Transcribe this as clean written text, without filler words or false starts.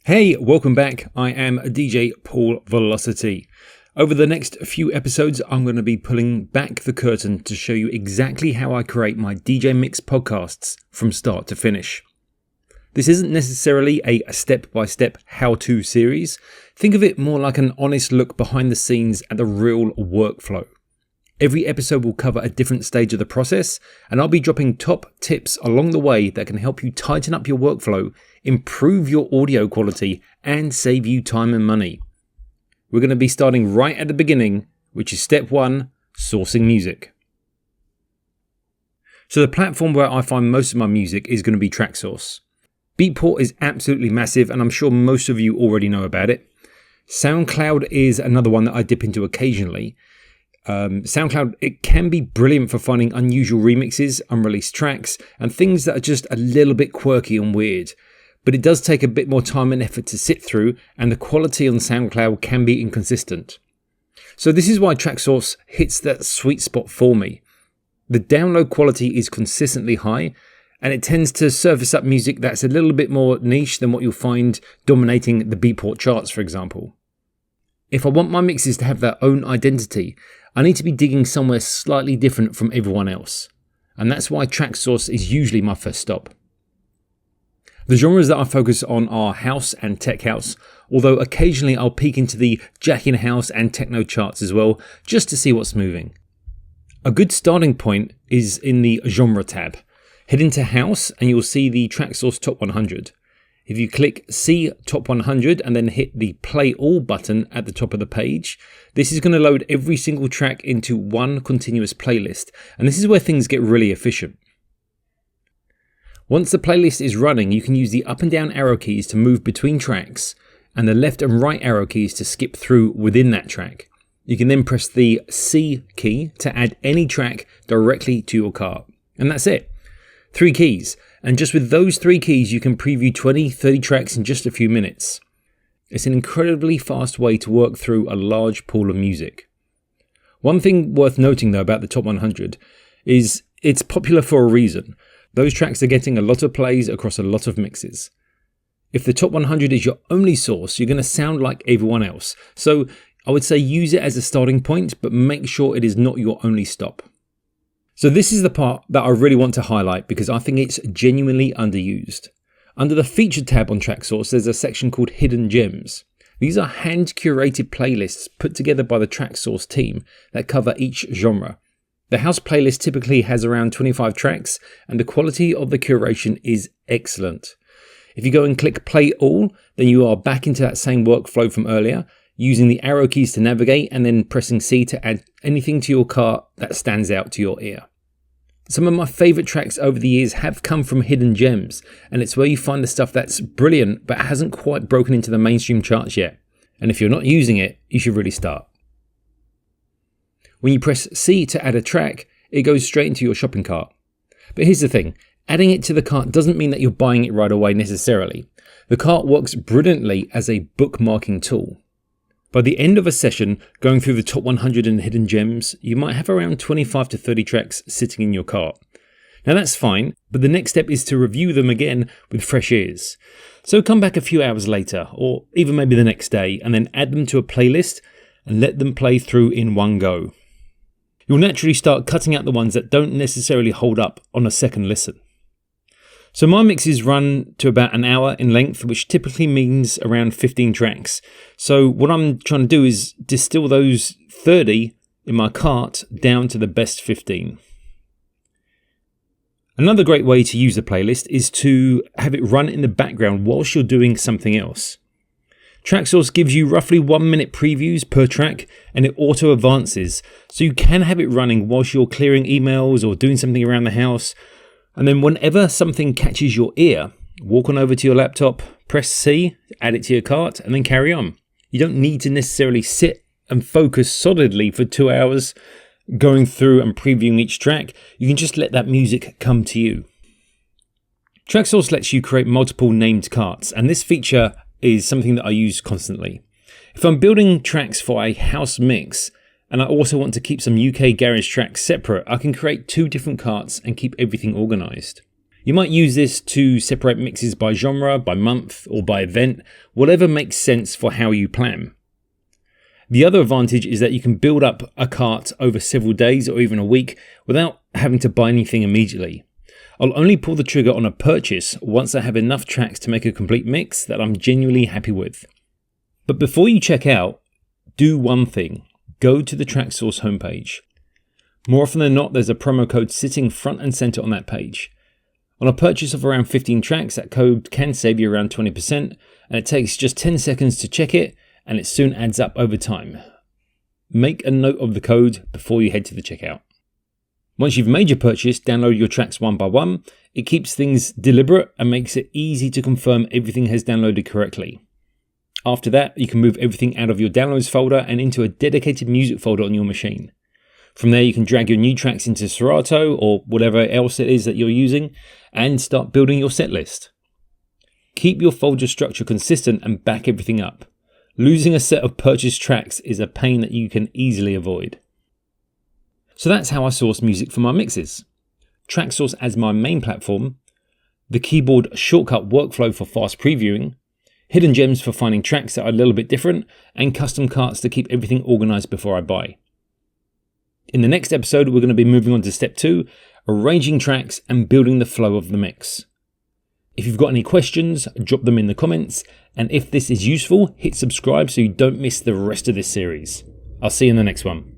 Hey, welcome back. I am DJ Paul Velocity. Over the next few episodes, I'm going to be pulling back the curtain to show you exactly how I create my DJ Mix podcasts from start to finish. This isn't necessarily a step-by-step how-to series. Think of it more like an honest look behind the scenes at the real workflow. Every episode will cover a different stage of the process, and I'll be dropping top tips along the way that can help you tighten up your workflow, improve your audio quality, and save you time and money. We're going to be starting right at the beginning, which is step 1, sourcing music. So the platform where I find most of my music is going to be Traxsource. Beatport is absolutely massive, and I'm sure most of you already know about it. SoundCloud is another one that I dip into occasionally. SoundCloud, it can be brilliant for finding unusual remixes, unreleased tracks, and things that are just a little bit quirky and weird. But it does take a bit more time and effort to sit through, and the quality on SoundCloud can be inconsistent. So this is why Traxsource hits that sweet spot for me. The download quality is consistently high, and it tends to surface up music that's a little bit more niche than what you'll find dominating the Beatport charts, for example. If I want my mixes to have their own identity, I need to be digging somewhere slightly different from everyone else. And that's why Traxsource is usually my first stop. The genres that I focus on are house and tech house, although occasionally I'll peek into the jack-in house and techno charts as well, just to see what's moving. A good starting point is in the genre tab. Head into house and you'll see the Traxsource Top 100. If you click See Top 100 and then hit the Play All button at the top of the page, this is going to load every single track into one continuous playlist, and this is where things get really efficient. Once the playlist is running, you can use the up and down arrow keys to move between tracks, and the left and right arrow keys to skip through within that track. You can then press the C key to add any track directly to your cart, and that's it. 3 keys. And just with those 3 keys, you can preview 20-30 tracks in just a few minutes. It's an incredibly fast way to work through a large pool of music. One thing worth noting though about the Top 100 is it's popular for a reason. Those tracks are getting a lot of plays across a lot of mixes. If the Top 100 is your only source, you're going to sound like everyone else. So I would say use it as a starting point, but make sure it is not your only stop. So this is the part that I really want to highlight because I think it's genuinely underused. Under the Featured tab on Traxsource, there's a section called Hidden Gems. These are hand-curated playlists put together by the Traxsource team that cover each genre. The house playlist typically has around 25 tracks, and the quality of the curation is excellent. If you go and click Play All, then you are back into that same workflow from earlier, using the arrow keys to navigate and then pressing C to add anything to your cart that stands out to your ear. Some of my favourite tracks over the years have come from Hidden Gems, and it's where you find the stuff that's brilliant but hasn't quite broken into the mainstream charts yet. And if you're not using it, you should really start. When you press C to add a track, it goes straight into your shopping cart. But here's the thing, adding it to the cart doesn't mean that you're buying it right away necessarily. The cart works brilliantly as a bookmarking tool. By the end of a session, going through the Top 100 and Hidden Gems, you might have around 25 to 30 tracks sitting in your cart. Now that's fine, but the next step is to review them again with fresh ears. So come back a few hours later, or even maybe the next day, and then add them to a playlist and let them play through in one go. You'll naturally start cutting out the ones that don't necessarily hold up on a second listen. So my mixes run to about an hour in length, which typically means around 15 tracks. So what I'm trying to do is distill those 30 in my cart down to the best 15. Another great way to use the playlist is to have it run in the background whilst you're doing something else. Traxsource gives you roughly 1 minute previews per track, and it auto advances, so you can have it running whilst you're clearing emails or doing something around the house. And then whenever something catches your ear, walk on over to your laptop, press C, add it to your cart, and then carry on. You don't need to necessarily sit and focus solidly for 2 hours going through and previewing each track. You can just let that music come to you. Traxsource lets you create multiple named carts, and this feature is something that I use constantly. If I'm building tracks for a house mix, and I also want to keep some UK garage tracks separate, I can create 2 different carts and keep everything organised. You might use this to separate mixes by genre, by month, or by event, whatever makes sense for how you plan. The other advantage is that you can build up a cart over several days or even a week without having to buy anything immediately. I'll only pull the trigger on a purchase once I have enough tracks to make a complete mix that I'm genuinely happy with. But before you check out, do one thing. Go to the Traxsource homepage. More often than not, there's a promo code sitting front and center on that page. On a purchase of around 15 tracks, that code can save you around 20%, and it takes just 10 seconds to check it, and it soon adds up over time. Make a note of the code before you head to the checkout. Once you've made your purchase, download your tracks one by one. It keeps things deliberate and makes it easy to confirm everything has downloaded correctly. After that, you can move everything out of your downloads folder and into a dedicated music folder on your machine. From there, you can drag your new tracks into Serato or whatever else it is that you're using and start building your set list. Keep your folder structure consistent and back everything up. Losing a set of purchased tracks is a pain that you can easily avoid. So that's how I source music for my mixes. Traxsource as my main platform, the keyboard shortcut workflow for fast previewing, hidden gems for finding tracks that are a little bit different, and custom carts to keep everything organized before I buy. In the next episode, we're going to be moving on to step 2, arranging tracks and building the flow of the mix. If you've got any questions, drop them in the comments, and if this is useful, hit subscribe so you don't miss the rest of this series. I'll see you in the next one.